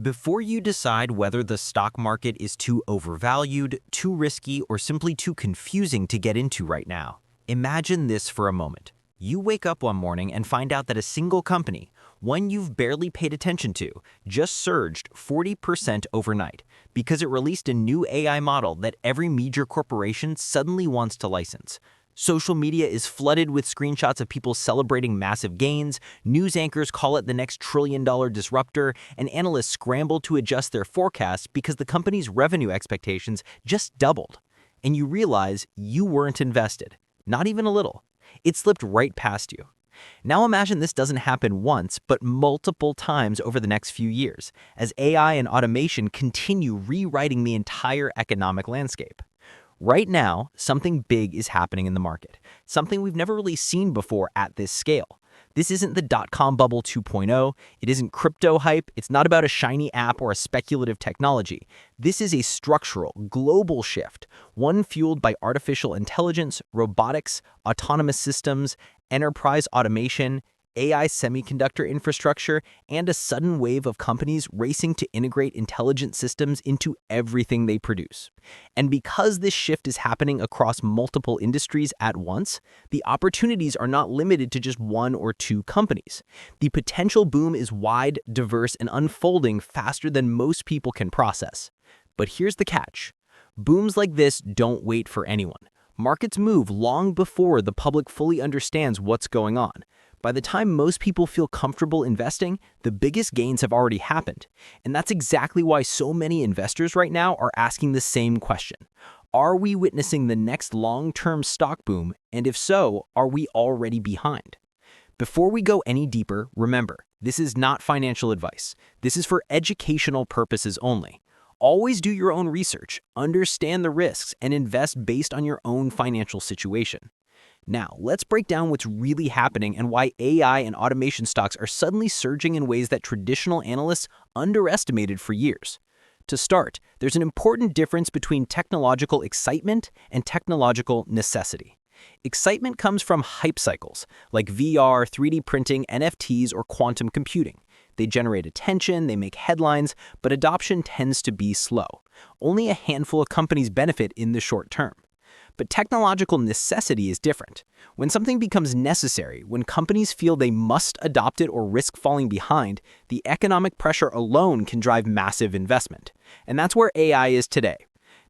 Before you decide whether the stock market is too overvalued, too risky, or simply too confusing to get into right now, imagine this for a moment. You wake up one morning and find out that a single company, one you've barely paid attention to, just surged 40% overnight because it released a new AI model that every major corporation suddenly wants to license. Social media is flooded with screenshots of people celebrating massive gains, news anchors call it the next trillion-dollar disruptor, and analysts scramble to adjust their forecasts because the company's revenue expectations just doubled. And you realize you weren't invested, not even a little. It slipped right past you. Now imagine this doesn't happen once, but multiple times over the next few years, as AI and automation continue rewriting the entire economic landscape. Right now, something big is happening in the market, something we've never really seen before at this scale. This isn't the dot-com bubble 2.0, it isn't crypto hype, it's not about a shiny app or a speculative technology. This is a structural, global shift, one fueled by artificial intelligence, robotics, autonomous systems, enterprise automation, AI semiconductor infrastructure, and a sudden wave of companies racing to integrate intelligent systems into everything they produce. And because this shift is happening across multiple industries at once, the opportunities are not limited to just one or two companies. The potential boom is wide, diverse, and unfolding faster than most people can process. But here's the catch. Booms like this don't wait for anyone. Markets move long before the public fully understands what's going on. By the time most people feel comfortable investing, the biggest gains have already happened. And that's exactly why so many investors right now are asking the same question. Are we witnessing the next long-term stock boom? And if so, are we already behind? Before we go any deeper, remember, this is not financial advice. This is for educational purposes only. Always do your own research, understand the risks, and invest based on your own financial situation. Now, let's break down what's really happening and why AI and automation stocks are suddenly surging in ways that traditional analysts underestimated for years. To start, there's an important difference between technological excitement and technological necessity. Excitement comes from hype cycles, like VR, 3D printing, NFTs, or quantum computing. They generate attention, they make headlines, but adoption tends to be slow. Only a handful of companies benefit in the short term. But technological necessity is different. When something becomes necessary, when companies feel they must adopt it or risk falling behind, the economic pressure alone can drive massive investment. And that's where AI is today.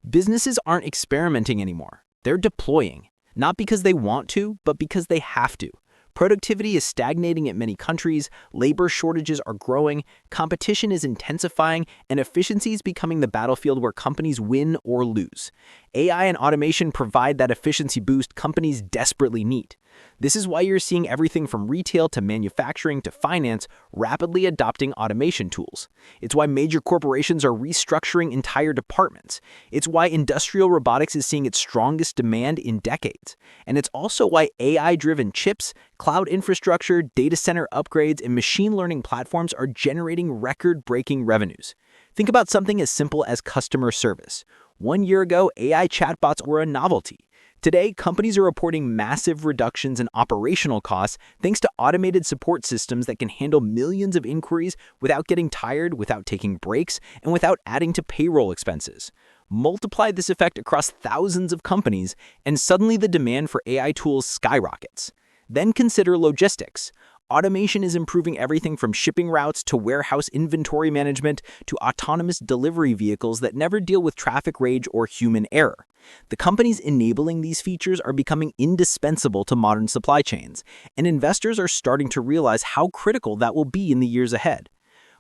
Businesses aren't experimenting anymore. They're deploying, not because they want to, but because they have to. Productivity is stagnating in many countries, labor shortages are growing, competition is intensifying, and efficiency is becoming the battlefield where companies win or lose. AI and automation provide that efficiency boost companies desperately need. This is why you're seeing everything from retail to manufacturing to finance rapidly adopting automation tools. It's why major corporations are restructuring entire departments. It's why industrial robotics is seeing its strongest demand in decades. And it's also why AI-driven chips, cloud infrastructure, data center upgrades, and machine learning platforms are generating record-breaking revenues. Think about something as simple as customer service. 1 year ago, AI chatbots were a novelty. Today, companies are reporting massive reductions in operational costs thanks to automated support systems that can handle millions of inquiries without getting tired, without taking breaks, and without adding to payroll expenses. Multiply this effect across thousands of companies, and suddenly the demand for AI tools skyrockets. Then consider logistics. Automation is improving everything from shipping routes to warehouse inventory management to autonomous delivery vehicles that never deal with traffic rage or human error. The companies enabling these features are becoming indispensable to modern supply chains, and investors are starting to realize how critical that will be in the years ahead.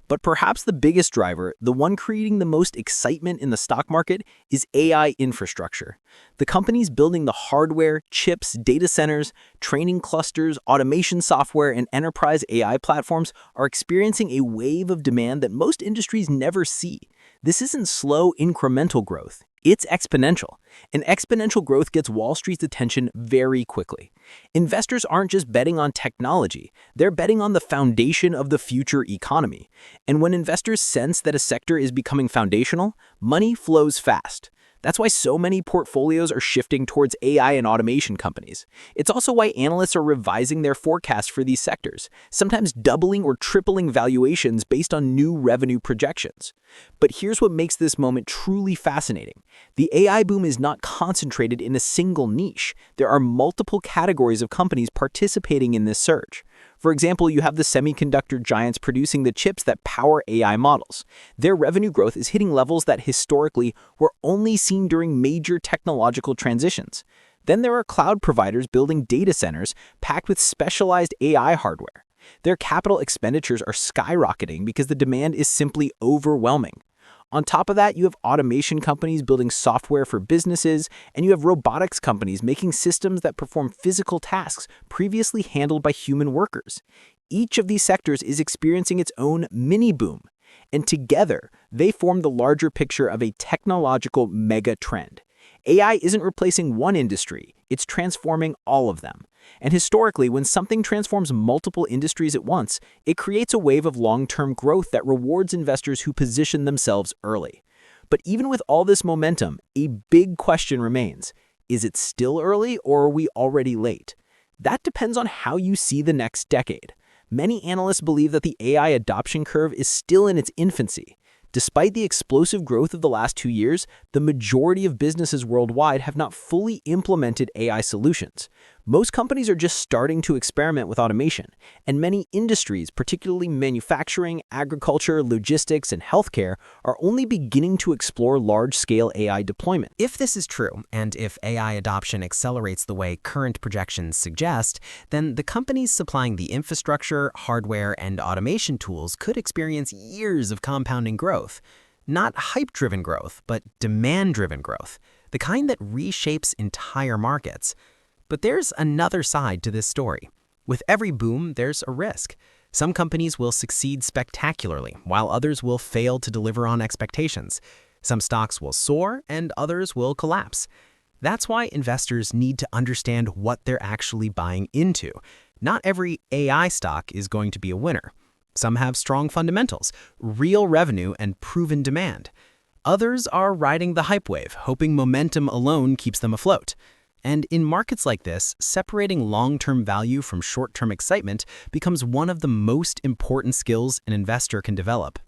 But perhaps the biggest driver, the one creating the most excitement in the stock market, is AI infrastructure. The companies building the hardware, chips, data centers, training clusters, automation software, and enterprise AI platforms are experiencing a wave of demand that most industries never see. This isn't slow, incremental growth. It's exponential. And exponential growth gets Wall Street's attention very quickly. Investors aren't just betting on technology, they're betting on the foundation of the future economy. And when investors sense that a sector is becoming foundational, money flows fast. That's why so many portfolios are shifting towards AI and automation companies. It's also why analysts are revising their forecasts for these sectors, sometimes doubling or tripling valuations based on new revenue projections. But here's what makes this moment truly fascinating. The AI boom is not concentrated in a single niche. There are multiple categories of companies participating in this surge. For example, you have the semiconductor giants producing the chips that power AI models. Their revenue growth is hitting levels that historically were only seen during major technological transitions. Then there are cloud providers building data centers packed with specialized AI hardware. Their capital expenditures are skyrocketing because the demand is simply overwhelming. On top of that, you have automation companies building software for businesses, and you have robotics companies making systems that perform physical tasks previously handled by human workers. Each of these sectors is experiencing its own mini-boom, and together, they form the larger picture of a technological mega-trend. AI isn't replacing one industry, it's transforming all of them. And historically, when something transforms multiple industries at once, it creates a wave of long-term growth that rewards investors who position themselves early. But even with all this momentum, a big question remains. Is it still early or are we already late? That depends on how you see the next decade. Many analysts believe that the AI adoption curve is still in its infancy. Despite the explosive growth of the last 2 years, the majority of businesses worldwide have not fully implemented AI solutions. Most companies are just starting to experiment with automation, and many industries, particularly manufacturing, agriculture, logistics, and healthcare, are only beginning to explore large-scale AI deployment. If this is true, and if AI adoption accelerates the way current projections suggest, then the companies supplying the infrastructure, hardware, and automation tools could experience years of compounding growth. Not hype-driven growth, but demand-driven growth, the kind that reshapes entire markets. But there's another side to this story. With every boom, there's a risk. Some companies will succeed spectacularly, while others will fail to deliver on expectations. Some stocks will soar, and others will collapse. That's why investors need to understand what they're actually buying into. Not every AI stock is going to be a winner. Some have strong fundamentals, real revenue, and proven demand. Others are riding the hype wave, hoping momentum alone keeps them afloat. And in markets like this, separating long-term value from short-term excitement becomes one of the most important skills an investor can develop.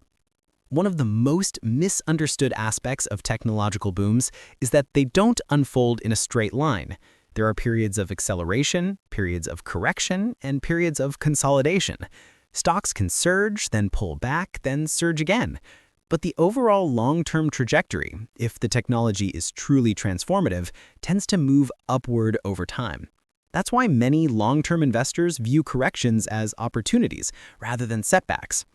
One of the most misunderstood aspects of technological booms is that they don't unfold in a straight line. There are periods of acceleration, periods of correction, and periods of consolidation. Stocks can surge, then pull back, then surge again. But the overall long-term trajectory, if the technology is truly transformative, tends to move upward over time. That's why many long-term investors view corrections as opportunities rather than setbacks.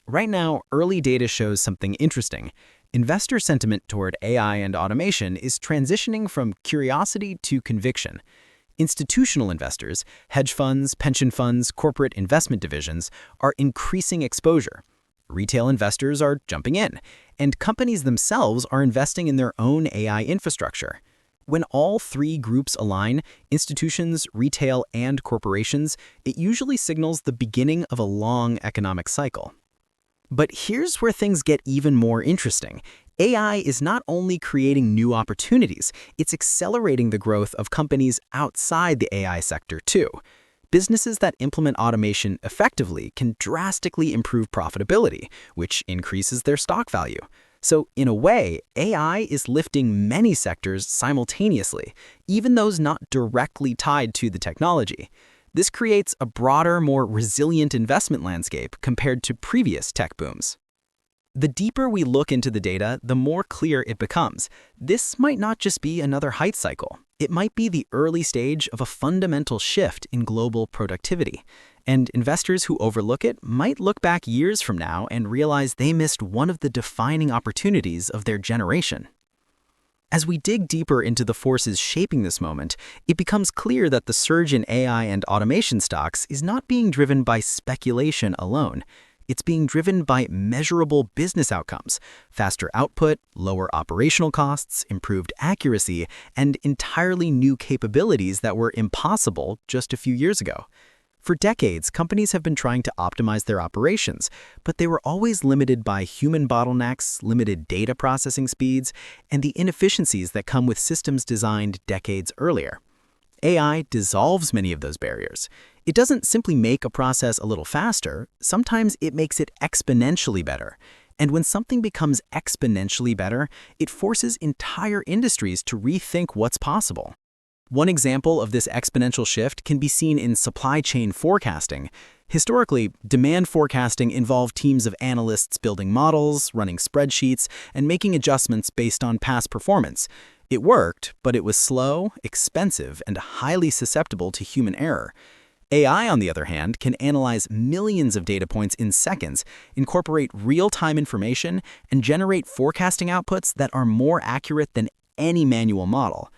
Right now, early data shows something interesting. Investor sentiment toward AI and automation is transitioning from curiosity to conviction. Institutional investors, hedge funds, pension funds, corporate investment divisions, are increasing exposure. Retail investors are jumping in, and companies themselves are investing in their own AI infrastructure. When all three groups align, institutions, retail, and corporations, it usually signals the beginning of a long economic cycle. But here's where things get even more interesting. AI is not only creating new opportunities, it's accelerating the growth of companies outside the AI sector too. Businesses that implement automation effectively can drastically improve profitability, which increases their stock value. So in a way, AI is lifting many sectors simultaneously, even those not directly tied to the technology. This creates a broader, more resilient investment landscape compared to previous tech booms. The deeper we look into the data, the more clear it becomes. This might not just be another hype cycle. It might be the early stage of a fundamental shift in global productivity. And investors who overlook it might look back years from now and realize they missed one of the defining opportunities of their generation. As we dig deeper into the forces shaping this moment, it becomes clear that the surge in AI and automation stocks is not being driven by speculation alone. It's being driven by measurable business outcomes, faster output, lower operational costs, improved accuracy, and entirely new capabilities that were impossible just a few years ago. For decades, companies have been trying to optimize their operations, but they were always limited by human bottlenecks, limited data processing speeds, and the inefficiencies that come with systems designed decades earlier. AI dissolves many of those barriers. It doesn't simply make a process a little faster, sometimes it makes it exponentially better. And when something becomes exponentially better, it forces entire industries to rethink what's possible. One example of this exponential shift can be seen in supply chain forecasting. Historically, demand forecasting involved teams of analysts building models, running spreadsheets, and making adjustments based on past performance. It worked, but it was slow, expensive, and highly susceptible to human error. AI, on the other hand, can analyze millions of data points in seconds, incorporate real-time information, and generate forecasting outputs that are more accurate than any manual model.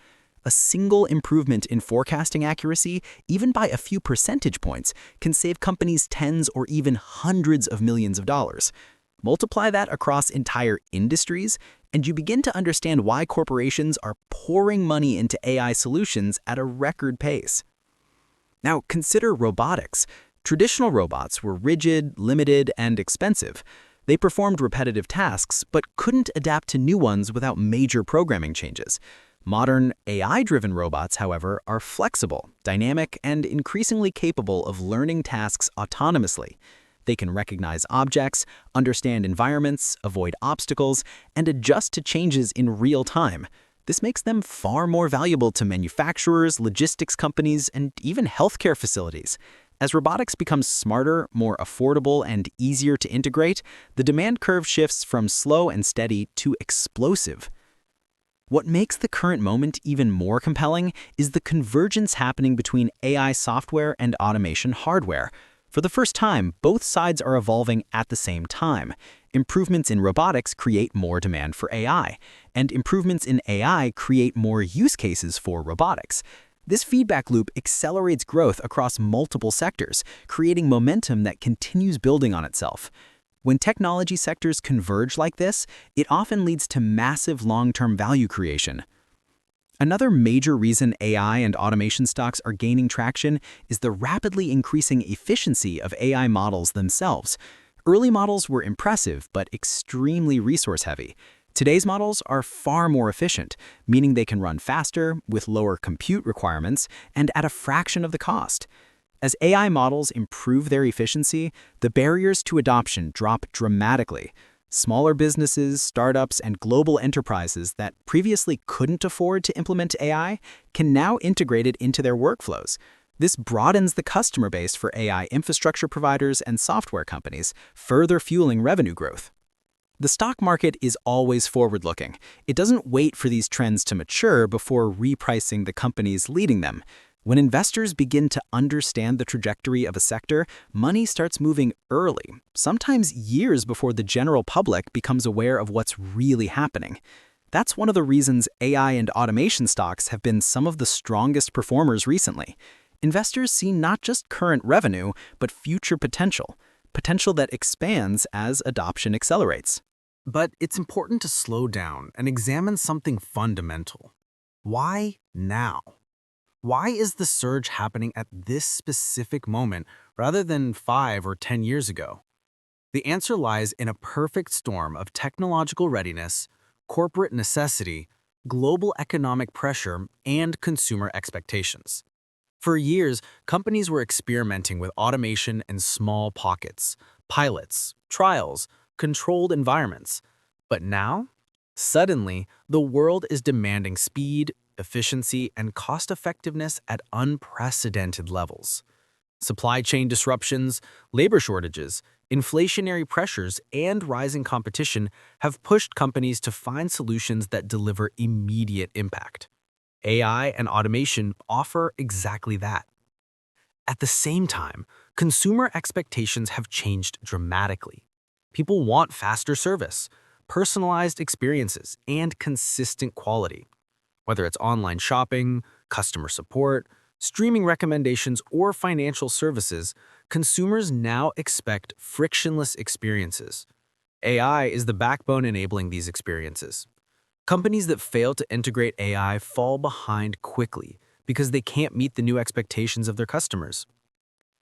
A single improvement in forecasting accuracy, even by a few percentage points, can save companies tens or even hundreds of millions of dollars. Multiply that across entire industries, and you begin to understand why corporations are pouring money into AI solutions at a record pace. Now, consider robotics. Traditional robots were rigid, limited, and expensive. They performed repetitive tasks, but couldn't adapt to new ones without major programming changes. Modern AI-driven robots, however, are flexible, dynamic, and increasingly capable of learning tasks autonomously. They can recognize objects, understand environments, avoid obstacles, and adjust to changes in real time. This makes them far more valuable to manufacturers, logistics companies, and even healthcare facilities. As robotics becomes smarter, more affordable, and easier to integrate, the demand curve shifts from slow and steady to explosive. What makes the current moment even more compelling is the convergence happening between AI software and automation hardware. For the first time, both sides are evolving at the same time. Improvements in robotics create more demand for AI, and improvements in AI create more use cases for robotics. This feedback loop accelerates growth across multiple sectors, creating momentum that continues building on itself. When technology sectors converge like this, it often leads to massive long-term value creation. Another major reason AI and automation stocks are gaining traction is the rapidly increasing efficiency of AI models themselves. Early models were impressive but extremely resource-heavy. Today's models are far more efficient, meaning they can run faster, with lower compute requirements, and at a fraction of the cost. As AI models improve their efficiency, the barriers to adoption drop dramatically. Smaller businesses, startups, and global enterprises that previously couldn't afford to implement AI can now integrate it into their workflows. This broadens the customer base for AI infrastructure providers and software companies, further fueling revenue growth. The stock market is always forward-looking. It doesn't wait for these trends to mature before repricing the companies leading them. When investors begin to understand the trajectory of a sector, money starts moving early, sometimes years before the general public becomes aware of what's really happening. That's one of the reasons AI and automation stocks have been some of the strongest performers recently. Investors see not just current revenue, but future potential that expands as adoption accelerates. But it's important to slow down and examine something fundamental. Why now? Why is the surge happening at this specific moment rather than 5 or 10 years ago? The answer lies in a perfect storm of technological readiness, corporate necessity, global economic pressure, and consumer expectations. For years, companies were experimenting with automation in small pockets, pilots, trials, controlled environments. But now, suddenly, the world is demanding speed, efficiency, and cost-effectiveness at unprecedented levels. Supply chain disruptions, labor shortages, inflationary pressures, and rising competition have pushed companies to find solutions that deliver immediate impact. AI and automation offer exactly that. At the same time, consumer expectations have changed dramatically. People want faster service, personalized experiences, and consistent quality. Whether it's online shopping, customer support, streaming recommendations, or financial services, consumers now expect frictionless experiences. AI is the backbone enabling these experiences. Companies that fail to integrate AI fall behind quickly because they can't meet the new expectations of their customers.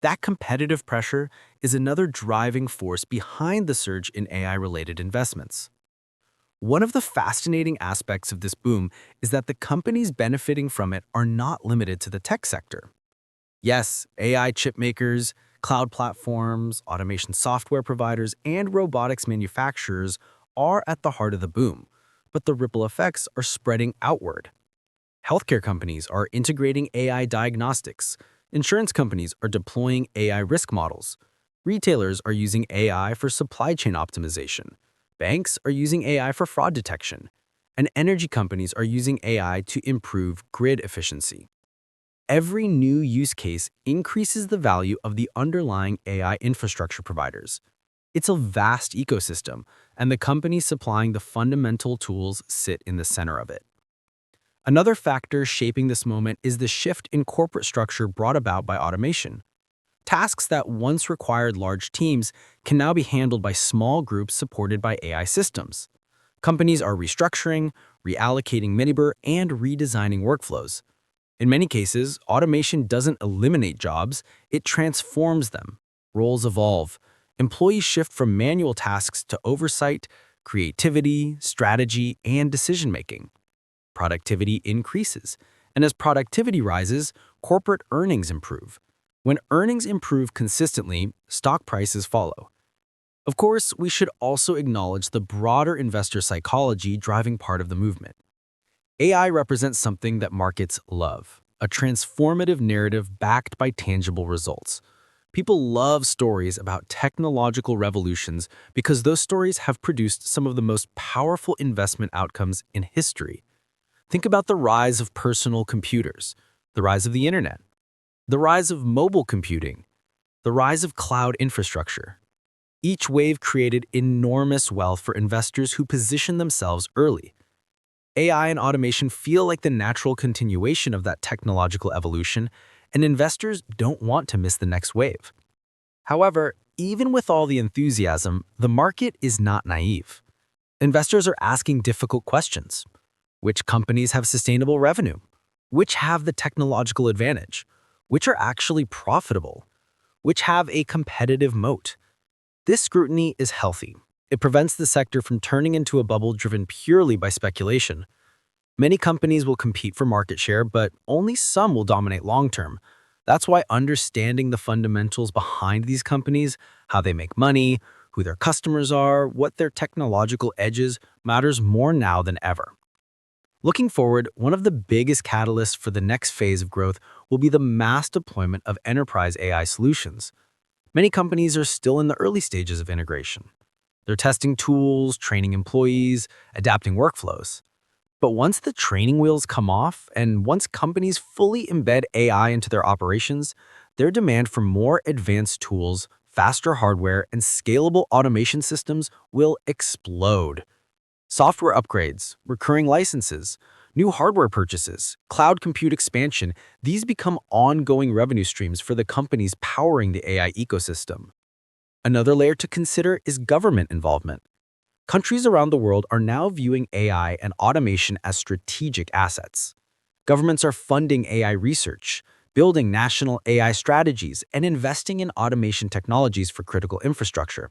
That competitive pressure is another driving force behind the surge in AI-related investments. One of the fascinating aspects of this boom is that the companies benefiting from it are not limited to the tech sector. Yes, AI chip makers, cloud platforms, automation software providers, and robotics manufacturers are at the heart of the boom, but the ripple effects are spreading outward. Healthcare companies are integrating AI diagnostics. Insurance companies are deploying AI risk models. Retailers are using AI for supply chain optimization. Banks are using AI for fraud detection. And energy companies are using AI to improve grid efficiency. Every new use case increases the value of the underlying AI infrastructure providers. It's a vast ecosystem, and the companies supplying the fundamental tools sit in the center of it. Another factor shaping this moment is the shift in corporate structure brought about by automation. Tasks that once required large teams can now be handled by small groups supported by AI systems. Companies are restructuring, reallocating labor, and redesigning workflows. In many cases, automation doesn't eliminate jobs, it transforms them. Roles evolve. Employees shift from manual tasks to oversight, creativity, strategy, and decision-making. Productivity increases, and as productivity rises, corporate earnings improve. When earnings improve consistently, stock prices follow. Of course, we should also acknowledge the broader investor psychology driving part of the movement. AI represents something that markets love, a transformative narrative backed by tangible results. People love stories about technological revolutions because those stories have produced some of the most powerful investment outcomes in history. Think about the rise of personal computers, the rise of the internet, the rise of mobile computing, the rise of cloud infrastructure. Each wave created enormous wealth for investors who positioned themselves early. AI and automation feel like the natural continuation of that technological evolution, and investors don't want to miss the next wave. However, even with all the enthusiasm, the market is not naive. Investors are asking difficult questions. Which companies have sustainable revenue? Which have the technological advantage? Which are actually profitable? Which have a competitive moat? This scrutiny is healthy. It prevents the sector from turning into a bubble driven purely by speculation. Many companies will compete for market share, but only some will dominate long-term. That's why understanding the fundamentals behind these companies, how they make money, who their customers are, what their technological edges, matters more now than ever. Looking forward, one of the biggest catalysts for the next phase of growth will be the mass deployment of enterprise AI solutions. Many companies are still in the early stages of integration. They're testing tools, training employees, adapting workflows. But once the training wheels come off, and once companies fully embed AI into their operations, their demand for more advanced tools, faster hardware, and scalable automation systems will explode. Software upgrades, recurring licenses, new hardware purchases, cloud compute expansion, these become ongoing revenue streams for the companies powering the AI ecosystem. Another layer to consider is government involvement. Countries around the world are now viewing AI and automation as strategic assets. Governments are funding AI research, building national AI strategies, and investing in automation technologies for critical infrastructure.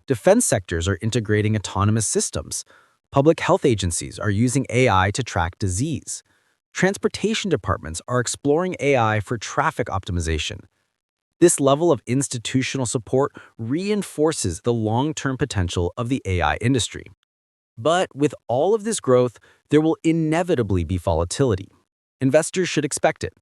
Defense sectors are integrating autonomous systems. Public health agencies are using AI to track disease. Transportation departments are exploring AI for traffic optimization. This level of institutional support reinforces the long-term potential of the AI industry. But with all of this growth, there will inevitably be volatility. Investors should expect it.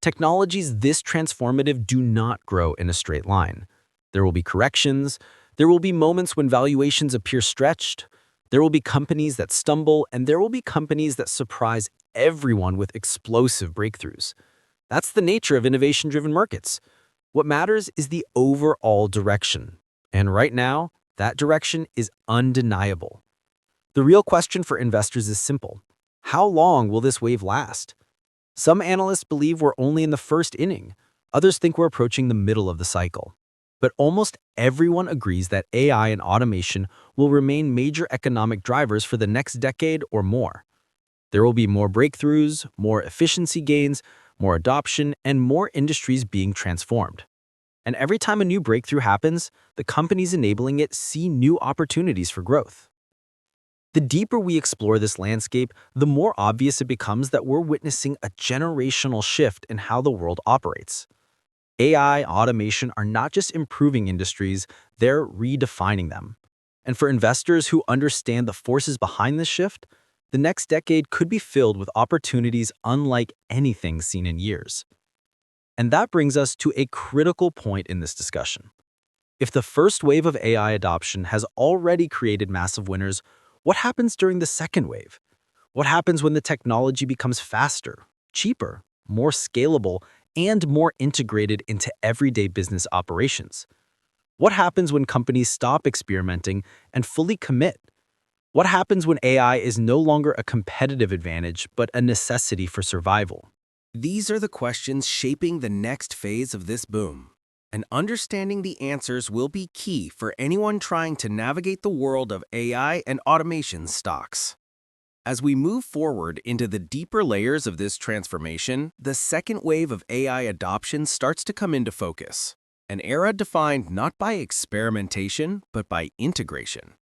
Technologies this transformative do not grow in a straight line. There will be corrections. There will be moments when valuations appear stretched. There will be companies that stumble, and there will be companies that surprise everyone with explosive breakthroughs. That's the nature of innovation-driven markets. What matters is the overall direction. And right now, that direction is undeniable. The real question for investors is simple. How long will this wave last? Some analysts believe we're only in the first inning. Others think we're approaching the middle of the cycle. But almost everyone agrees that AI and automation will remain major economic drivers for the next decade or more. There will be more breakthroughs, more efficiency gains, more adoption, and more industries being transformed. And every time a new breakthrough happens, the companies enabling it see new opportunities for growth. The deeper we explore this landscape, the more obvious it becomes that we're witnessing a generational shift in how the world operates. AI, automation are not just improving industries, they're redefining them. And for investors who understand the forces behind this shift, the next decade could be filled with opportunities unlike anything seen in years. And that brings us to a critical point in this discussion. If the first wave of AI adoption has already created massive winners, what happens during the second wave? What happens when the technology becomes faster, cheaper, more scalable, and more integrated into everyday business operations? What happens when companies stop experimenting and fully commit? What happens when AI is no longer a competitive advantage but a necessity for survival? These are the questions shaping the next phase of this boom. And understanding the answers will be key for anyone trying to navigate the world of AI and automation stocks. As we move forward into the deeper layers of this transformation, the second wave of AI adoption starts to come into focus, an era defined not by experimentation, but by integration.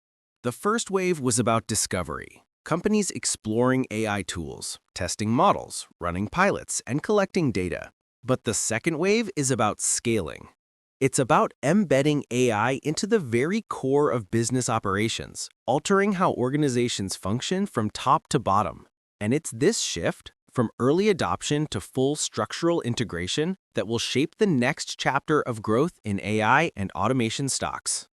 The first wave was about discovery, companies exploring AI tools, testing models, running pilots, and collecting data. But the second wave is about scaling. It's about embedding AI into the very core of business operations, altering how organizations function from top to bottom. And it's this shift, from early adoption to full structural integration, that will shape the next chapter of growth in AI and automation stocks.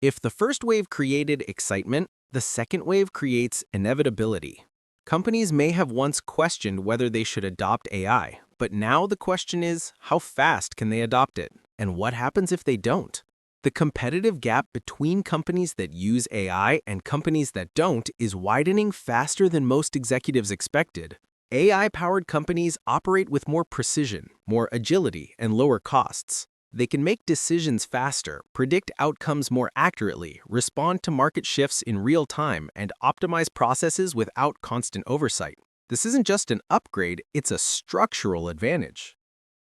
If the first wave created excitement, the second wave creates inevitability. Companies may have once questioned whether they should adopt AI, but now the question is, how fast can they adopt it? And what happens if they don't? The competitive gap between companies that use AI and companies that don't is widening faster than most executives expected. AI-powered companies operate with more precision, more agility, and lower costs. They can make decisions faster, predict outcomes more accurately, respond to market shifts in real time, and optimize processes without constant oversight. This isn't just an upgrade, it's a structural advantage.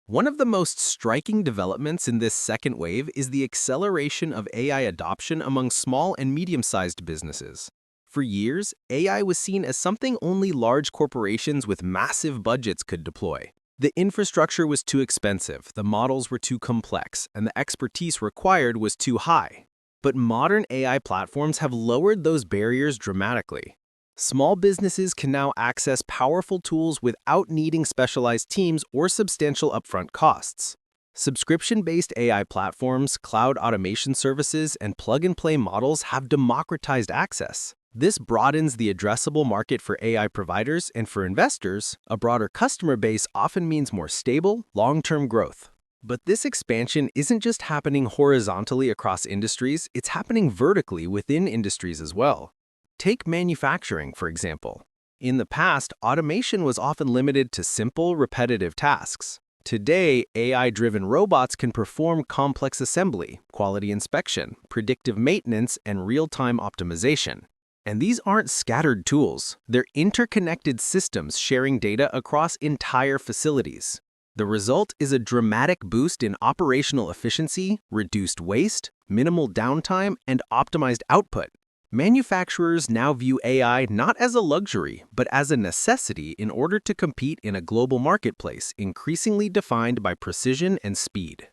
One of the most striking developments in this second wave is the acceleration of AI adoption among small and medium-sized businesses. For years, AI was seen as something only large corporations with massive budgets could deploy. The infrastructure was too expensive, the models were too complex, and the expertise required was too high. But modern AI platforms have lowered those barriers dramatically. Small businesses can now access powerful tools without needing specialized teams or substantial upfront costs. Subscription-based AI platforms, cloud automation services, and plug-and-play models have democratized access. This broadens the addressable market for AI providers, and for investors, a broader customer base often means more stable, long-term growth. But this expansion isn't just happening horizontally across industries, it's happening vertically within industries as well. Take manufacturing, for example. In the past, automation was often limited to simple, repetitive tasks. Today, AI-driven robots can perform complex assembly, quality inspection, predictive maintenance, and real-time optimization. And these aren't scattered tools, they're interconnected systems sharing data across entire facilities. The result is a dramatic boost in operational efficiency, reduced waste, minimal downtime, and optimized output. Manufacturers now view AI not as a luxury, but as a necessity in order to compete in a global marketplace increasingly defined by precision and speed.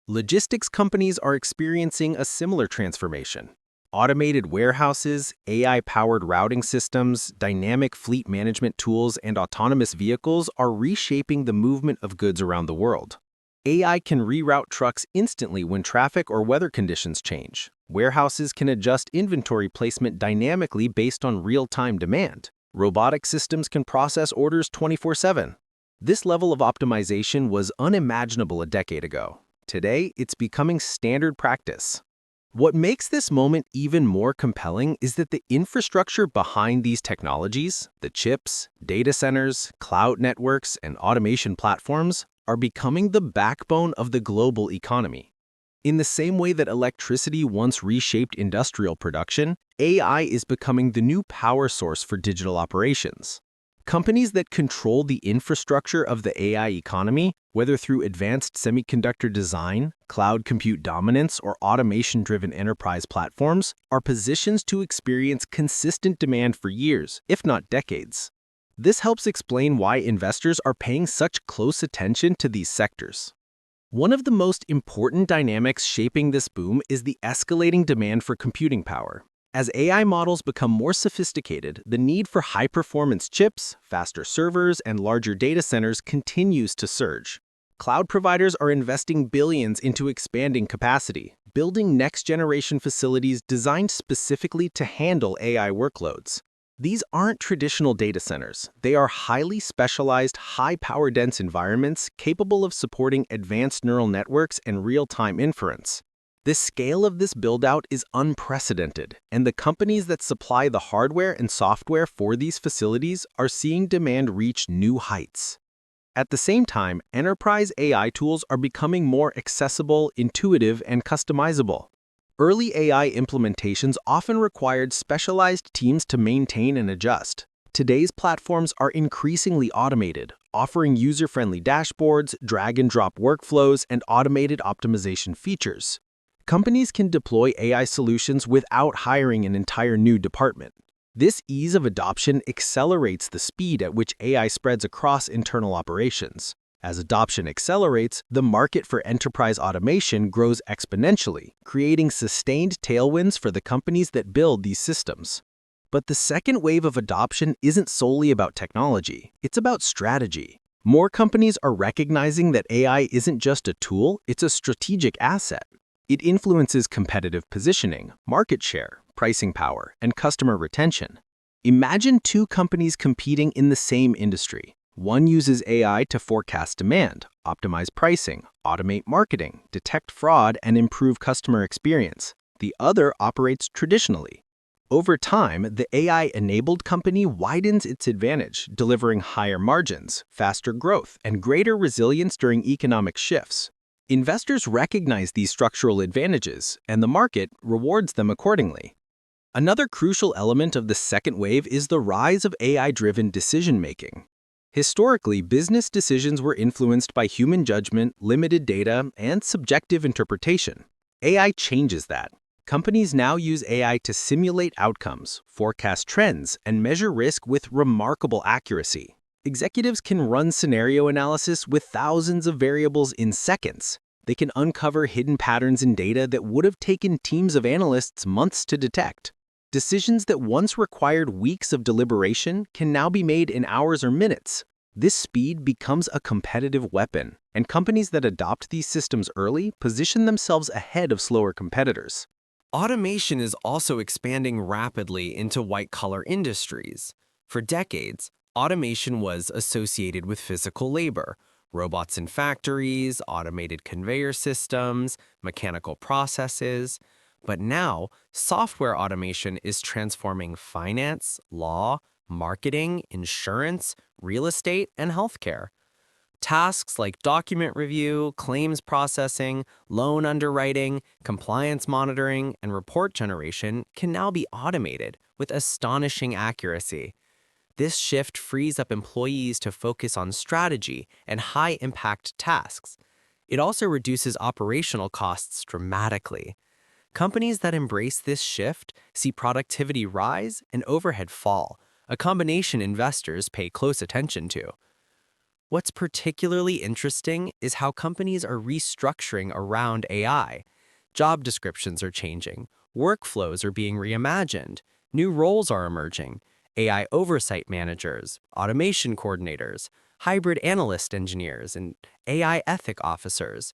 Logistics companies are experiencing a similar transformation. Automated warehouses, AI-powered routing systems, dynamic fleet management tools, and autonomous vehicles are reshaping the movement of goods around the world. AI can reroute trucks instantly when traffic or weather conditions change. Warehouses can adjust inventory placement dynamically based on real-time demand. Robotic systems can process orders 24/7. This level of optimization was unimaginable a decade ago. Today, it's becoming standard practice. What makes this moment even more compelling is that the infrastructure behind these technologies, the chips, data centers, cloud networks, and automation platforms, are becoming the backbone of the global economy. In the same way that electricity once reshaped industrial production, AI is becoming the new power source for digital operations. Companies that control the infrastructure of the AI economy, whether through advanced semiconductor design, cloud compute dominance, or automation-driven enterprise platforms, are positioned to experience consistent demand for years, if not decades. This helps explain why investors are paying such close attention to these sectors. One of the most important dynamics shaping this boom is the escalating demand for computing power. As AI models become more sophisticated, the need for high-performance chips, faster servers, and larger data centers continues to surge. Cloud providers are investing billions into expanding capacity, building next-generation facilities designed specifically to handle AI workloads. These aren't traditional data centers. They are highly specialized, high-power-dense environments capable of supporting advanced neural networks and real-time inference. The scale of this build-out is unprecedented, and the companies that supply the hardware and software for these facilities are seeing demand reach new heights. At the same time, enterprise AI tools are becoming more accessible, intuitive, and customizable. Early AI implementations often required specialized teams to maintain and adjust. Today's platforms are increasingly automated, offering user-friendly dashboards, drag-and-drop workflows, and automated optimization features. Companies can deploy AI solutions without hiring an entire new department. This ease of adoption accelerates the speed at which AI spreads across internal operations. As adoption accelerates, the market for enterprise automation grows exponentially, creating sustained tailwinds for the companies that build these systems. But the second wave of adoption isn't solely about technology, it's about strategy. More companies are recognizing that AI isn't just a tool, it's a strategic asset. It influences competitive positioning, market share, pricing power, and customer retention. Imagine two companies competing in the same industry. One uses AI to forecast demand, optimize pricing, automate marketing, detect fraud, and improve customer experience. The other operates traditionally. Over time, the AI-enabled company widens its advantage, delivering higher margins, faster growth, and greater resilience during economic shifts. Investors recognize these structural advantages, and the market rewards them accordingly. Another crucial element of the second wave is the rise of AI-driven decision-making. Historically, business decisions were influenced by human judgment, limited data, and subjective interpretation. AI changes that. Companies now use AI to simulate outcomes, forecast trends, and measure risk with remarkable accuracy. Executives can run scenario analysis with thousands of variables in seconds. They can uncover hidden patterns in data that would have taken teams of analysts months to detect. Decisions that once required weeks of deliberation can now be made in hours or minutes. This speed becomes a competitive weapon, and companies that adopt these systems early position themselves ahead of slower competitors. Automation is also expanding rapidly into white-collar industries. For decades, automation was associated with physical labor, robots in factories, automated conveyor systems, mechanical processes. But now, software automation is transforming finance, law, marketing, insurance, real estate, and healthcare. Tasks like document review, claims processing, loan underwriting, compliance monitoring, and report generation can now be automated with astonishing accuracy. This shift frees up employees to focus on strategy and high-impact tasks. It also reduces operational costs dramatically. Companies that embrace this shift see productivity rise and overhead fall, a combination investors pay close attention to. What's particularly interesting is how companies are restructuring around AI. Job descriptions are changing, workflows are being reimagined, new roles are emerging. AI oversight managers, automation coordinators, hybrid analyst engineers, and AI ethic officers.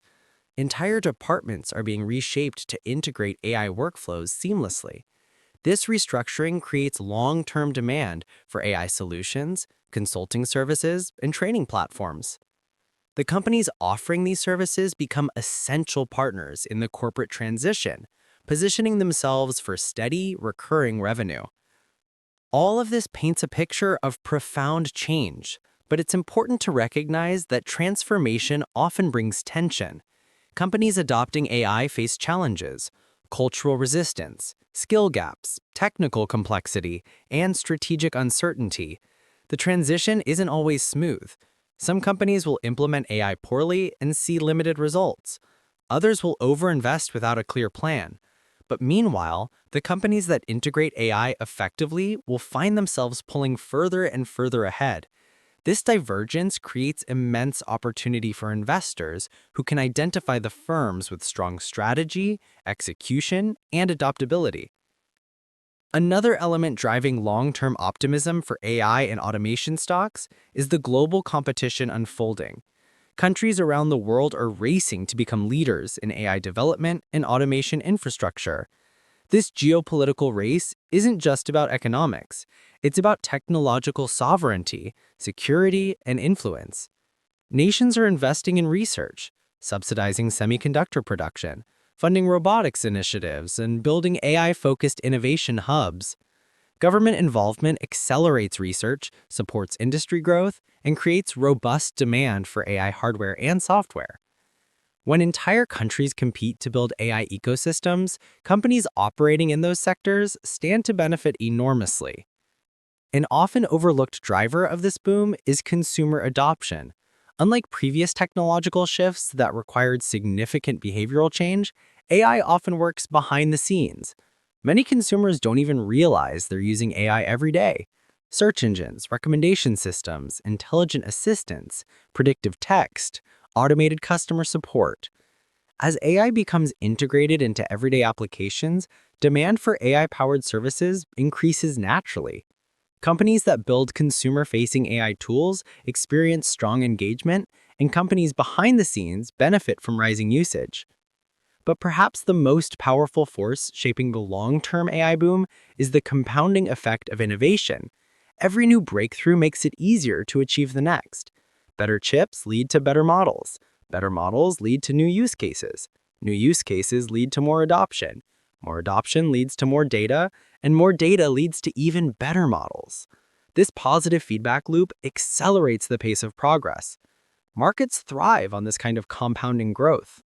Entire departments are being reshaped to integrate AI workflows seamlessly. This restructuring creates long-term demand for AI solutions, consulting services, and training platforms. The companies offering these services become essential partners in the corporate transition, positioning themselves for steady, recurring revenue. All of this paints a picture of profound change, but it's important to recognize that transformation often brings tension. Companies adopting AI face challenges: cultural resistance, skill gaps, technical complexity, and strategic uncertainty. The transition isn't always smooth. Some companies will implement AI poorly and see limited results. Others will overinvest without a clear plan. But meanwhile, the companies that integrate AI effectively will find themselves pulling further and further ahead. This divergence creates immense opportunity for investors who can identify the firms with strong strategy, execution, and adaptability. Another element driving long-term optimism for AI and automation stocks is the global competition unfolding. Countries around the world are racing to become leaders in AI development and automation infrastructure. This geopolitical race isn't just about economics. It's about technological sovereignty, security, and influence. Nations are investing in research, subsidizing semiconductor production, funding robotics initiatives, and building AI-focused innovation hubs. Government involvement accelerates research, supports industry growth, and creates robust demand for AI hardware and software. When entire countries compete to build AI ecosystems, companies operating in those sectors stand to benefit enormously. An often overlooked driver of this boom is consumer adoption. Unlike previous technological shifts that required significant behavioral change, AI often works behind the scenes. Many consumers don't even realize they're using AI every day. Search engines, recommendation systems, intelligent assistants, predictive text, automated customer support. As AI becomes integrated into everyday applications, demand for AI-powered services increases naturally. Companies that build consumer-facing AI tools experience strong engagement, and companies behind the scenes benefit from rising usage. But perhaps the most powerful force shaping the long-term AI boom is the compounding effect of innovation. Every new breakthrough makes it easier to achieve the next. Better chips lead to better models. Better models lead to new use cases. New use cases lead to more adoption. More adoption leads to more data, and more data leads to even better models. This positive feedback loop accelerates the pace of progress. Markets thrive on this kind of compounding growth.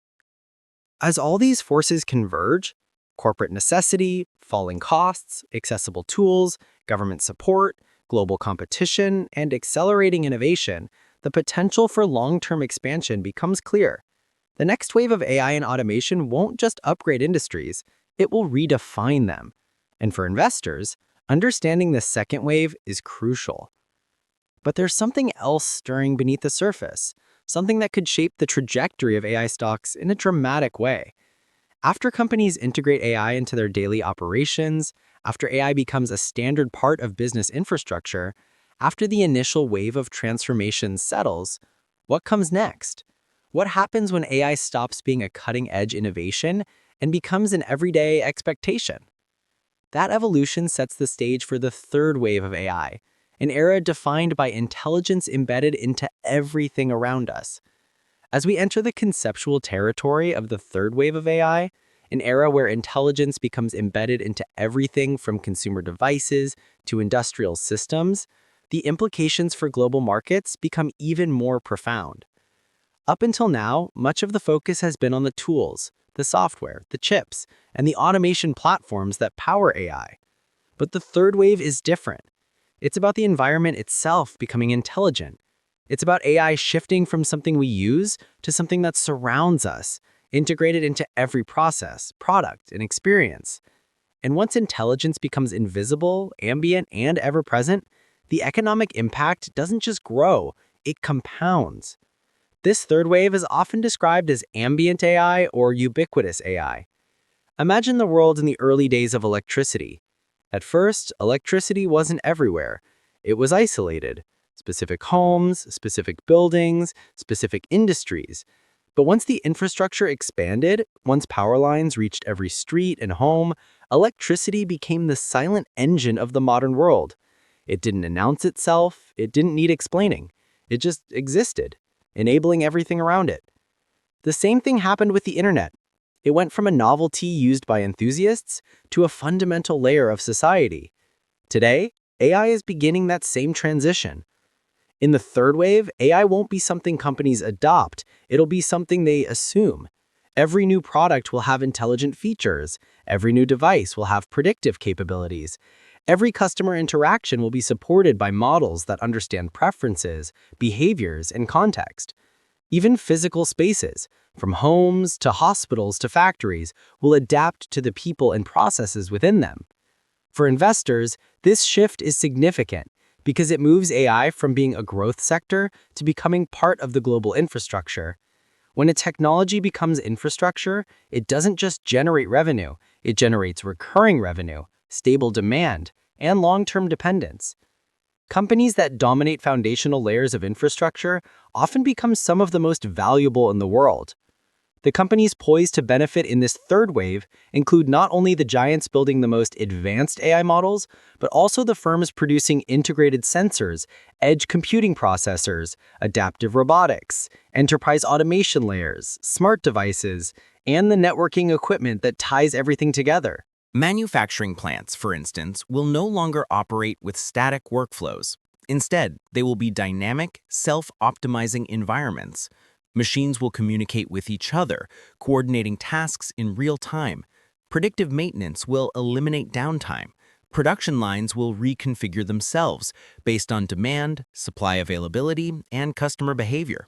As all these forces converge, corporate necessity, falling costs, accessible tools, government support, global competition, and accelerating innovation, the potential for long-term expansion becomes clear. The next wave of AI and automation won't just upgrade industries, it will redefine them. And for investors, understanding this second wave is crucial. But there's something else stirring beneath the surface, something that could shape the trajectory of AI stocks in a dramatic way. After companies integrate AI into their daily operations, after AI becomes a standard part of business infrastructure, after the initial wave of transformation settles, what comes next? What happens when AI stops being a cutting-edge innovation and becomes an everyday expectation? That evolution sets the stage for the third wave of AI, an era defined by intelligence embedded into everything around us. As we enter the conceptual territory of the third wave of AI, an era where intelligence becomes embedded into everything from consumer devices to industrial systems, the implications for global markets become even more profound. Up until now, much of the focus has been on the tools, the software, the chips, and the automation platforms that power AI. But the third wave is different. It's about the environment itself becoming intelligent. It's about AI shifting from something we use to something that surrounds us, integrated into every process, product, and experience. And once intelligence becomes invisible, ambient, and ever-present, the economic impact doesn't just grow, it compounds. This third wave is often described as ambient AI or ubiquitous AI. Imagine the world in the early days of electricity. At first, electricity wasn't everywhere. It was isolated. Specific homes, specific buildings, specific industries. But once the infrastructure expanded, once power lines reached every street and home, electricity became the silent engine of the modern world. It didn't announce itself, it didn't need explaining. It just existed, enabling everything around it. The same thing happened with the internet. It went from a novelty used by enthusiasts to a fundamental layer of society. Today, AI is beginning that same transition. In the third wave, AI won't be something companies adopt, it'll be something they assume. Every new product will have intelligent features. Every new device will have predictive capabilities. Every customer interaction will be supported by models that understand preferences, behaviors, and context. Even physical spaces, from homes to hospitals to factories, will adapt to the people and processes within them. For investors, this shift is significant because it moves AI from being a growth sector to becoming part of the global infrastructure. When a technology becomes infrastructure, it doesn't just generate revenue, it generates recurring revenue, stable demand, and long-term dependence. Companies that dominate foundational layers of infrastructure often become some of the most valuable in the world. The companies poised to benefit in this third wave include not only the giants building the most advanced AI models, but also the firms producing integrated sensors, edge computing processors, adaptive robotics, enterprise automation layers, smart devices, and the networking equipment that ties everything together. Manufacturing plants, for instance, will no longer operate with static workflows. Instead, they will be dynamic, self-optimizing environments. Machines will communicate with each other, coordinating tasks in real time. Predictive maintenance will eliminate downtime. Production lines will reconfigure themselves based on demand, supply availability, and customer behavior.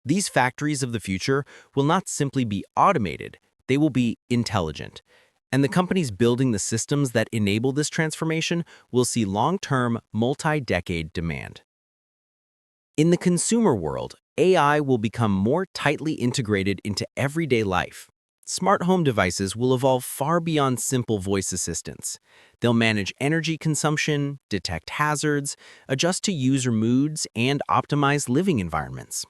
These factories of the future will not simply be automated, they will be intelligent. And the companies building the systems that enable this transformation will see long-term, multi-decade demand. In the consumer world, AI will become more tightly integrated into everyday life. Smart home devices will evolve far beyond simple voice assistants. They'll manage energy consumption, detect hazards, adjust to user moods, and optimize living environments.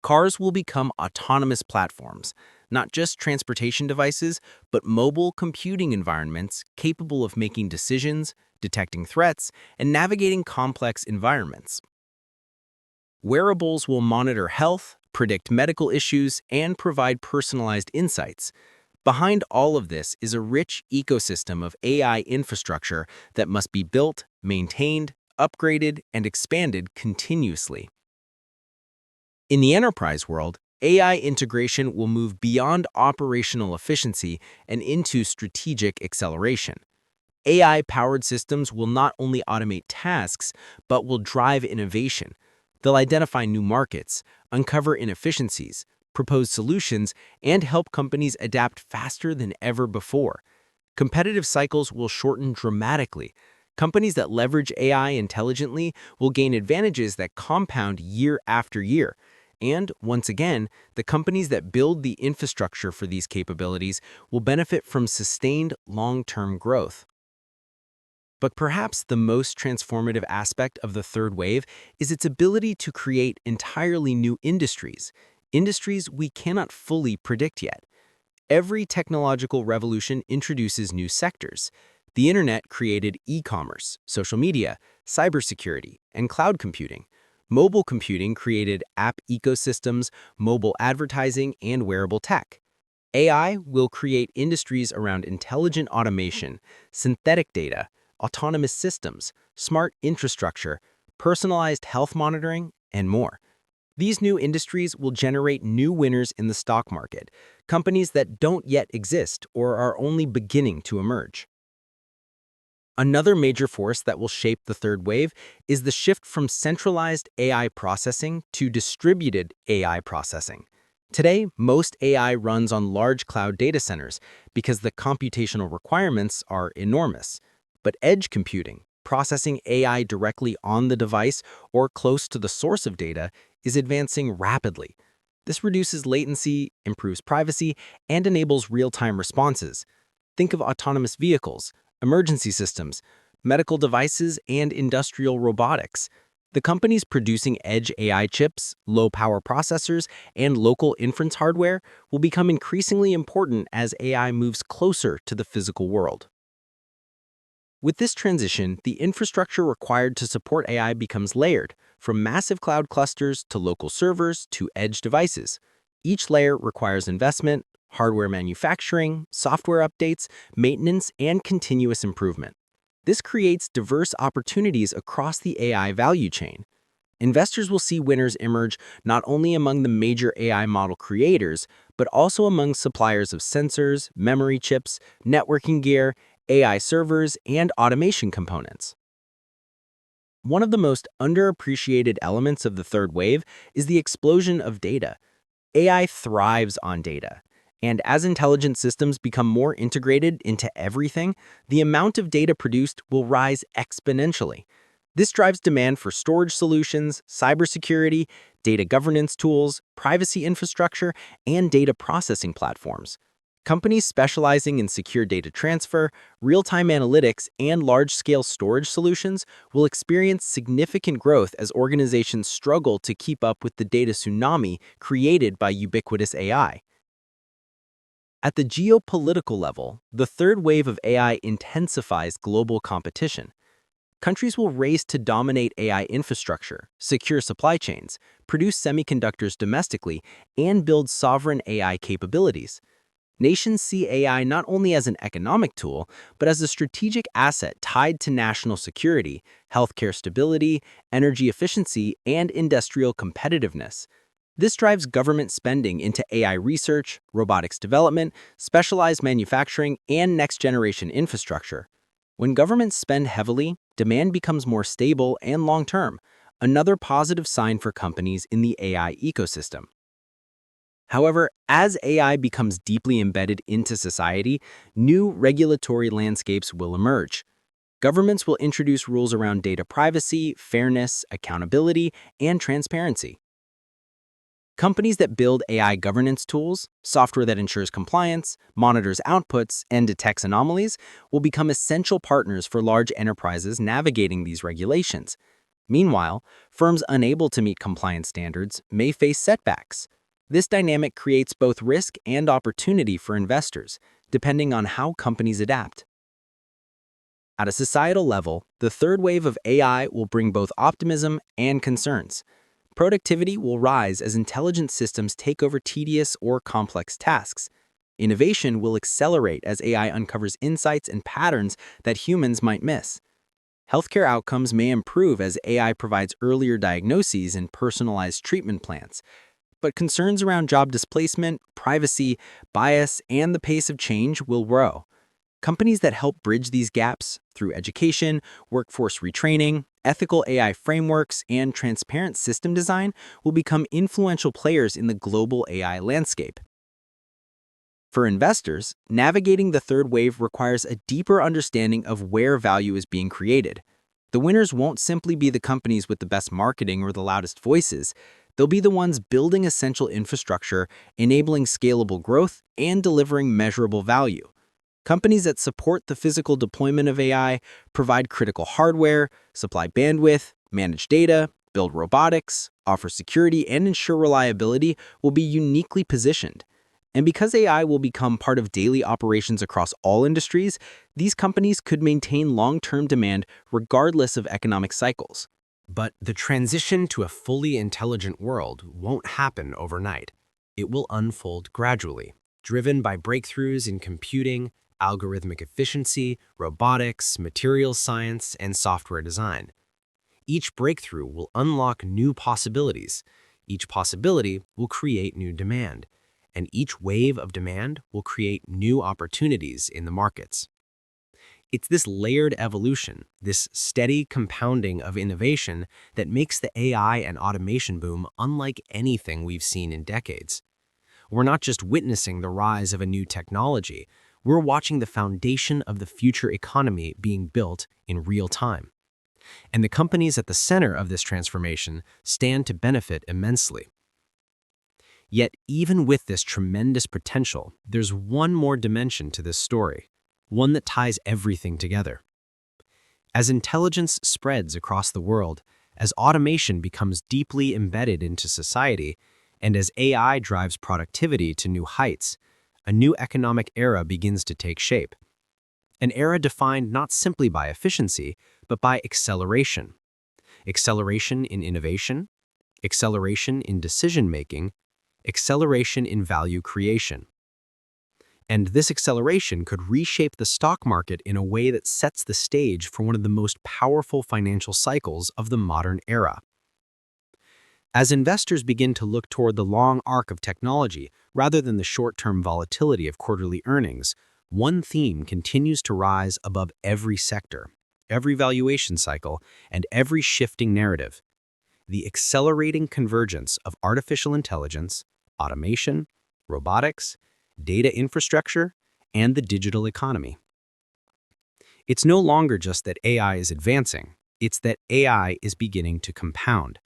Cars will become autonomous platforms, not just transportation devices, but mobile computing environments capable of making decisions, detecting threats, and navigating complex environments. Wearables will monitor health, predict medical issues, and provide personalized insights. Behind all of this is a rich ecosystem of AI infrastructure that must be built, maintained, upgraded, and expanded continuously. In the enterprise world, AI integration will move beyond operational efficiency and into strategic acceleration. AI-powered systems will not only automate tasks, but will drive innovation. They'll identify new markets, uncover inefficiencies, propose solutions, and help companies adapt faster than ever before. Competitive cycles will shorten dramatically. Companies that leverage AI intelligently will gain advantages that compound year after year. And, once again, the companies that build the infrastructure for these capabilities will benefit from sustained long-term growth. But perhaps the most transformative aspect of the third wave is its ability to create entirely new industries we cannot fully predict yet. Every technological revolution introduces new sectors. The internet created e-commerce, social media, cybersecurity, and cloud computing. Mobile computing created app ecosystems, mobile advertising, and wearable tech. AI will create industries around intelligent automation, synthetic data, autonomous systems, smart infrastructure, personalized health monitoring, and more. These new industries will generate new winners in the stock market, companies that don't yet exist or are only beginning to emerge. Another major force that will shape the third wave is the shift from centralized AI processing to distributed AI processing. Today, most AI runs on large cloud data centers because the computational requirements are enormous. But edge computing, processing AI directly on the device or close to the source of data, is advancing rapidly. This reduces latency, improves privacy, and enables real-time responses. Think of autonomous vehicles, emergency systems, medical devices, and industrial robotics. The companies producing edge AI chips, low-power processors, and local inference hardware will become increasingly important as AI moves closer to the physical world. With this transition, the infrastructure required to support AI becomes layered, from massive cloud clusters to local servers to edge devices. Each layer requires investment, hardware manufacturing, software updates, maintenance, and continuous improvement. This creates diverse opportunities across the AI value chain. Investors will see winners emerge not only among the major AI model creators, but also among suppliers of sensors, memory chips, networking gear, AI servers, and automation components. One of the most underappreciated elements of the third wave is the explosion of data. AI thrives on data. And as intelligent systems become more integrated into everything, the amount of data produced will rise exponentially. This drives demand for storage solutions, cybersecurity, data governance tools, privacy infrastructure, and data processing platforms. Companies specializing in secure data transfer, real-time analytics, and large-scale storage solutions will experience significant growth as organizations struggle to keep up with the data tsunami created by ubiquitous AI. At the geopolitical level, the third wave of AI intensifies global competition. Countries will race to dominate AI infrastructure, secure supply chains, produce semiconductors domestically, and build sovereign AI capabilities. Nations see AI not only as an economic tool, but as a strategic asset tied to national security, healthcare stability, energy efficiency, and industrial competitiveness. This drives government spending into AI research, robotics development, specialized manufacturing, and next-generation infrastructure. When governments spend heavily, demand becomes more stable and long-term, another positive sign for companies in the AI ecosystem. However, as AI becomes deeply embedded into society, new regulatory landscapes will emerge. Governments will introduce rules around data privacy, fairness, accountability, and transparency. Companies that build AI governance tools, software that ensures compliance, monitors outputs, and detects anomalies, will become essential partners for large enterprises navigating these regulations. Meanwhile, firms unable to meet compliance standards may face setbacks. This dynamic creates both risk and opportunity for investors, depending on how companies adapt. At a societal level, the third wave of AI will bring both optimism and concerns. Productivity will rise as intelligent systems take over tedious or complex tasks. Innovation will accelerate as AI uncovers insights and patterns that humans might miss. Healthcare outcomes may improve as AI provides earlier diagnoses and personalized treatment plans. But concerns around job displacement, privacy, bias, and the pace of change will grow. Companies that help bridge these gaps through education, workforce retraining, ethical AI frameworks, and transparent system design will become influential players in the global AI landscape. For investors, navigating the third wave requires a deeper understanding of where value is being created. The winners won't simply be the companies with the best marketing or the loudest voices. They'll be the ones building essential infrastructure, enabling scalable growth, and delivering measurable value. Companies that support the physical deployment of AI, provide critical hardware, supply bandwidth, manage data, build robotics, offer security, and ensure reliability will be uniquely positioned. And because AI will become part of daily operations across all industries, these companies could maintain long-term demand regardless of economic cycles. But the transition to a fully intelligent world won't happen overnight. It will unfold gradually, driven by breakthroughs in computing, algorithmic efficiency, robotics, materials science, and software design. Each breakthrough will unlock new possibilities. Each possibility will create new demand. And each wave of demand will create new opportunities in the markets. It's this layered evolution, this steady compounding of innovation that makes the AI and automation boom unlike anything we've seen in decades. We're not just witnessing the rise of a new technology, we're watching the foundation of the future economy being built in real time. And the companies at the center of this transformation stand to benefit immensely. Yet, even with this tremendous potential, there's one more dimension to this story, one that ties everything together. As intelligence spreads across the world, as automation becomes deeply embedded into society, and as AI drives productivity to new heights, a new economic era begins to take shape. An era defined not simply by efficiency, but by acceleration. Acceleration in innovation, acceleration in decision-making, acceleration in value creation. And this acceleration could reshape the stock market in a way that sets the stage for one of the most powerful financial cycles of the modern era. As investors begin to look toward the long arc of technology rather than the short-term volatility of quarterly earnings, one theme continues to rise above every sector, every valuation cycle, and every shifting narrative: the accelerating convergence of artificial intelligence, automation, robotics, data infrastructure, and the digital economy. It's no longer just that AI is advancing, it's that AI is beginning to compound.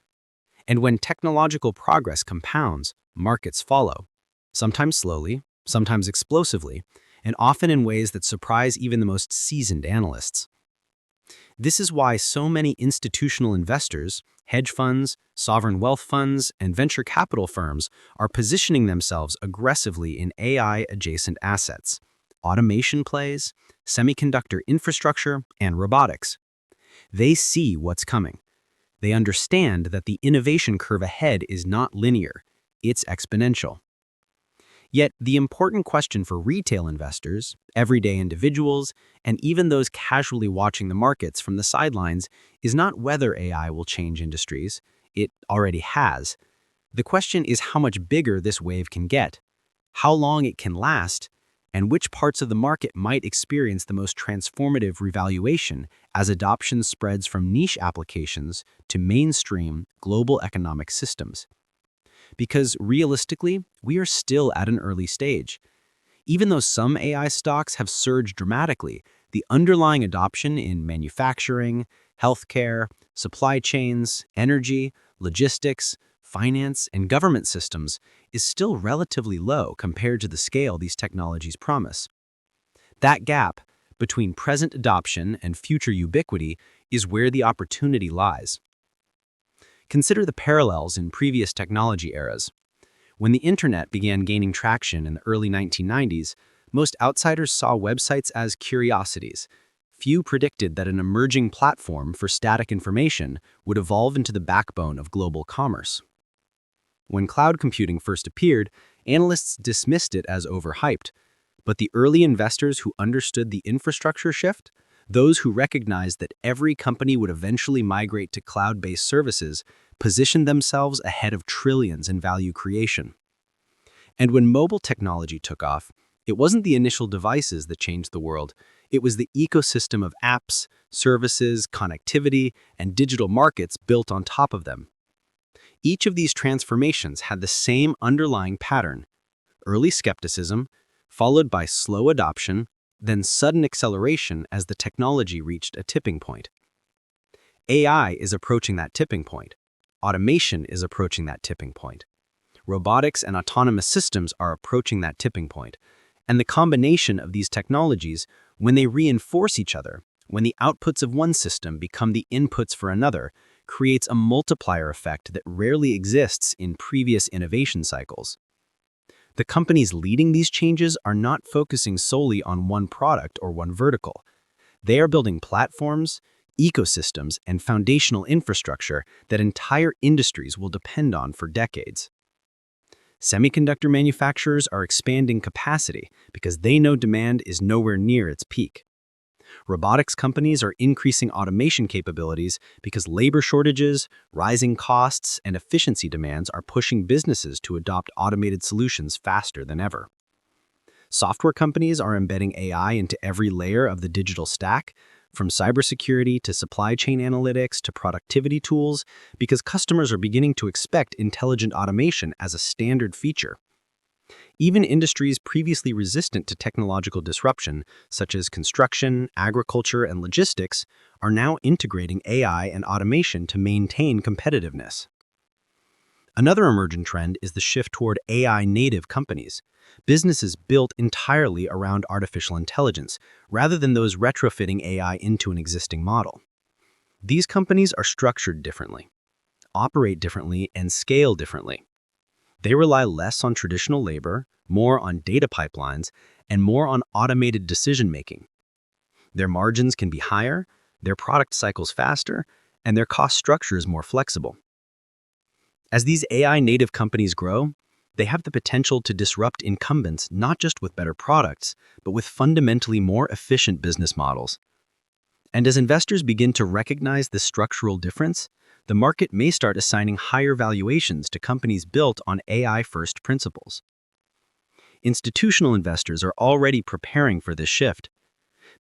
And when technological progress compounds, markets follow, sometimes slowly, sometimes explosively, and often in ways that surprise even the most seasoned analysts. This is why so many institutional investors, hedge funds, sovereign wealth funds, and venture capital firms are positioning themselves aggressively in AI-adjacent assets, automation plays, semiconductor infrastructure, and robotics. They see what's coming. They understand that the innovation curve ahead is not linear, it's exponential. Yet, the important question for retail investors, everyday individuals, and even those casually watching the markets from the sidelines is not whether AI will change industries. It already has. The question is how much bigger this wave can get, how long it can last, and which parts of the market might experience the most transformative revaluation as adoption spreads from niche applications to mainstream global economic systems. Because realistically, we are still at an early stage. Even though some AI stocks have surged dramatically, the underlying adoption in manufacturing, healthcare, supply chains, energy, logistics, finance, and government systems is still relatively low compared to the scale these technologies promise. That gap between present adoption and future ubiquity is where the opportunity lies. Consider the parallels in previous technology eras. When the internet began gaining traction in the early 1990s, most outsiders saw websites as curiosities. Few predicted that an emerging platform for static information would evolve into the backbone of global commerce. When cloud computing first appeared, analysts dismissed it as overhyped, but the early investors who understood the infrastructure shift, those who recognized that every company would eventually migrate to cloud-based services, positioned themselves ahead of trillions in value creation. And when mobile technology took off, it wasn't the initial devices that changed the world. It was the ecosystem of apps, services, connectivity, and digital markets built on top of them. Each of these transformations had the same underlying pattern: early skepticism, followed by slow adoption, then sudden acceleration as the technology reached a tipping point. AI is approaching that tipping point. Automation is approaching that tipping point. Robotics and autonomous systems are approaching that tipping point. And the combination of these technologies, when they reinforce each other, when the outputs of one system become the inputs for another, creates a multiplier effect that rarely exists in previous innovation cycles. The companies leading these changes are not focusing solely on one product or one vertical. They are building platforms, ecosystems, and foundational infrastructure that entire industries will depend on for decades. Semiconductor manufacturers are expanding capacity because they know demand is nowhere near its peak. Robotics companies are increasing automation capabilities because labor shortages, rising costs, and efficiency demands are pushing businesses to adopt automated solutions faster than ever. Software companies are embedding AI into every layer of the digital stack, from cybersecurity to supply chain analytics to productivity tools, because customers are beginning to expect intelligent automation as a standard feature. Even industries previously resistant to technological disruption, such as construction, agriculture, and logistics, are now integrating AI and automation to maintain competitiveness. Another emergent trend is the shift toward AI-native companies, businesses built entirely around artificial intelligence, rather than those retrofitting AI into an existing model. These companies are structured differently, operate differently, and scale differently. They rely less on traditional labor, more on data pipelines, and more on automated decision-making. Their margins can be higher, their product cycles faster, and their cost structure is more flexible. As these AI-native companies grow, they have the potential to disrupt incumbents not just with better products, but with fundamentally more efficient business models. And as investors begin to recognize this structural difference, the market may start assigning higher valuations to companies built on AI-first principles. Institutional investors are already preparing for this shift.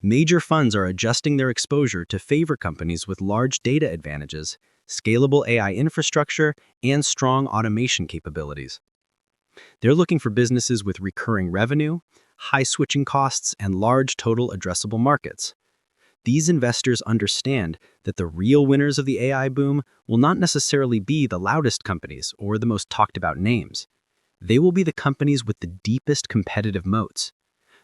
Major funds are adjusting their exposure to favor companies with large data advantages, scalable AI infrastructure, and strong automation capabilities. They're looking for businesses with recurring revenue, high switching costs, and large total addressable markets. These investors understand that the real winners of the AI boom will not necessarily be the loudest companies or the most talked about names. They will be the companies with the deepest competitive moats,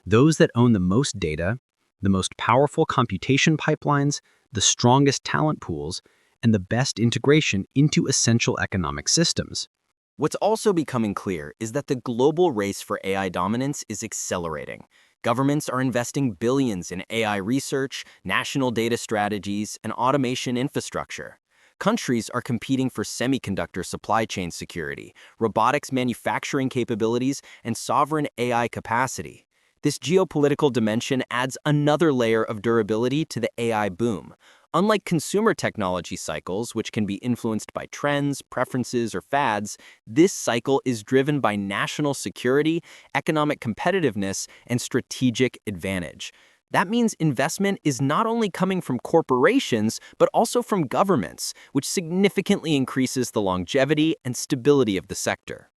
those that own the most data, the most powerful computation pipelines, the strongest talent pools, and the best integration into essential economic systems. What's also becoming clear is that the global race for AI dominance is accelerating. Governments are investing billions in AI research, national data strategies, and automation infrastructure. Countries are competing for semiconductor supply chain security, robotics manufacturing capabilities, and sovereign AI capacity. This geopolitical dimension adds another layer of durability to the AI boom. Unlike consumer technology cycles, which can be influenced by trends, preferences, or fads, this cycle is driven by national security, economic competitiveness, and strategic advantage. That means investment is not only coming from corporations, but also from governments, which significantly increases the longevity and stability of the sector.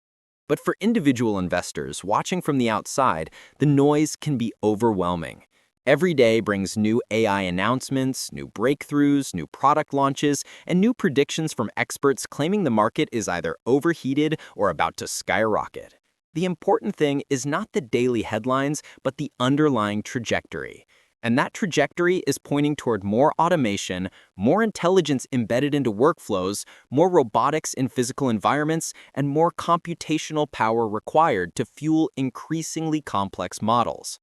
But for individual investors watching from the outside, the noise can be overwhelming. Every day brings new AI announcements, new breakthroughs, new product launches, and new predictions from experts claiming the market is either overheated or about to skyrocket. The important thing is not the daily headlines, but the underlying trajectory. And that trajectory is pointing toward more automation, more intelligence embedded into workflows, more robotics in physical environments, and more computational power required to fuel increasingly complex models.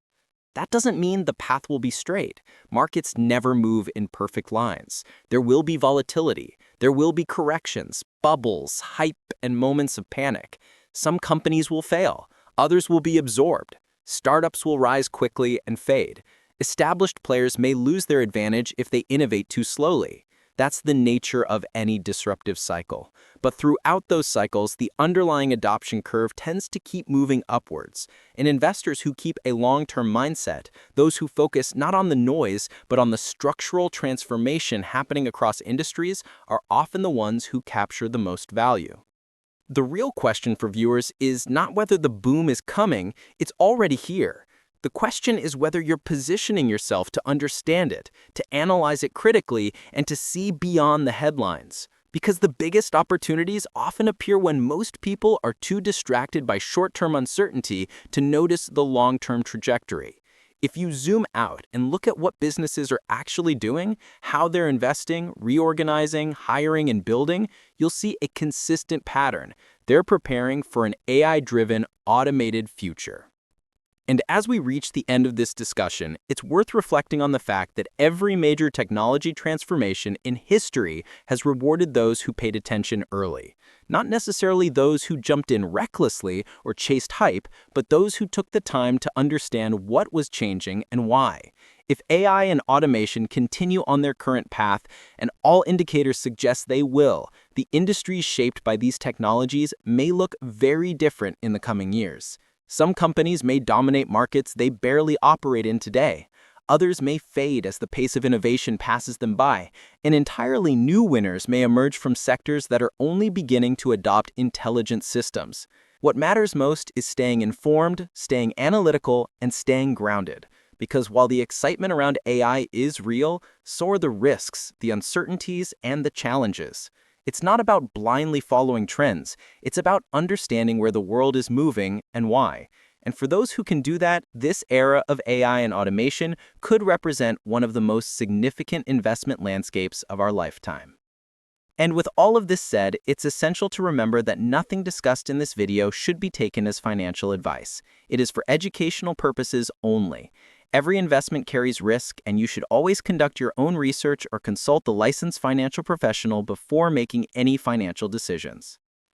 That doesn't mean the path will be straight. Markets never move in perfect lines. There will be volatility. There will be corrections, bubbles, hype, and moments of panic. Some companies will fail. Others will be absorbed. Startups will rise quickly and fade. Established players may lose their advantage if they innovate too slowly. That's the nature of any disruptive cycle. But throughout those cycles, the underlying adoption curve tends to keep moving upwards. And investors who keep a long-term mindset, those who focus not on the noise, but on the structural transformation happening across industries, are often the ones who capture the most value. The real question for viewers is not whether the boom is coming, it's already here. The question is whether you're positioning yourself to understand it, to analyze it critically, and to see beyond the headlines. Because the biggest opportunities often appear when most people are too distracted by short-term uncertainty to notice the long-term trajectory. If you zoom out and look at what businesses are actually doing, how they're investing, reorganizing, hiring, and building, you'll see a consistent pattern. They're preparing for an AI-driven, automated future. And as we reach the end of this discussion, it's worth reflecting on the fact that every major technology transformation in history has rewarded those who paid attention early. Not necessarily those who jumped in recklessly or chased hype, but those who took the time to understand what was changing and why. If AI and automation continue on their current path, and all indicators suggest they will, the industries shaped by these technologies may look very different in the coming years. Some companies may dominate markets they barely operate in today. Others may fade as the pace of innovation passes them by, and entirely new winners may emerge from sectors that are only beginning to adopt intelligent systems. What matters most is staying informed, staying analytical, and staying grounded. Because while the excitement around AI is real, so are the risks, the uncertainties, and the challenges. It's not about blindly following trends. It's about understanding where the world is moving and why. And for those who can do that, this era of AI and automation could represent one of the most significant investment landscapes of our lifetime. And with all of this said, it's essential to remember that nothing discussed in this video should be taken as financial advice. It is for educational purposes only. Every investment carries risk, and you should always conduct your own research or consult the licensed financial professional before making any financial decisions.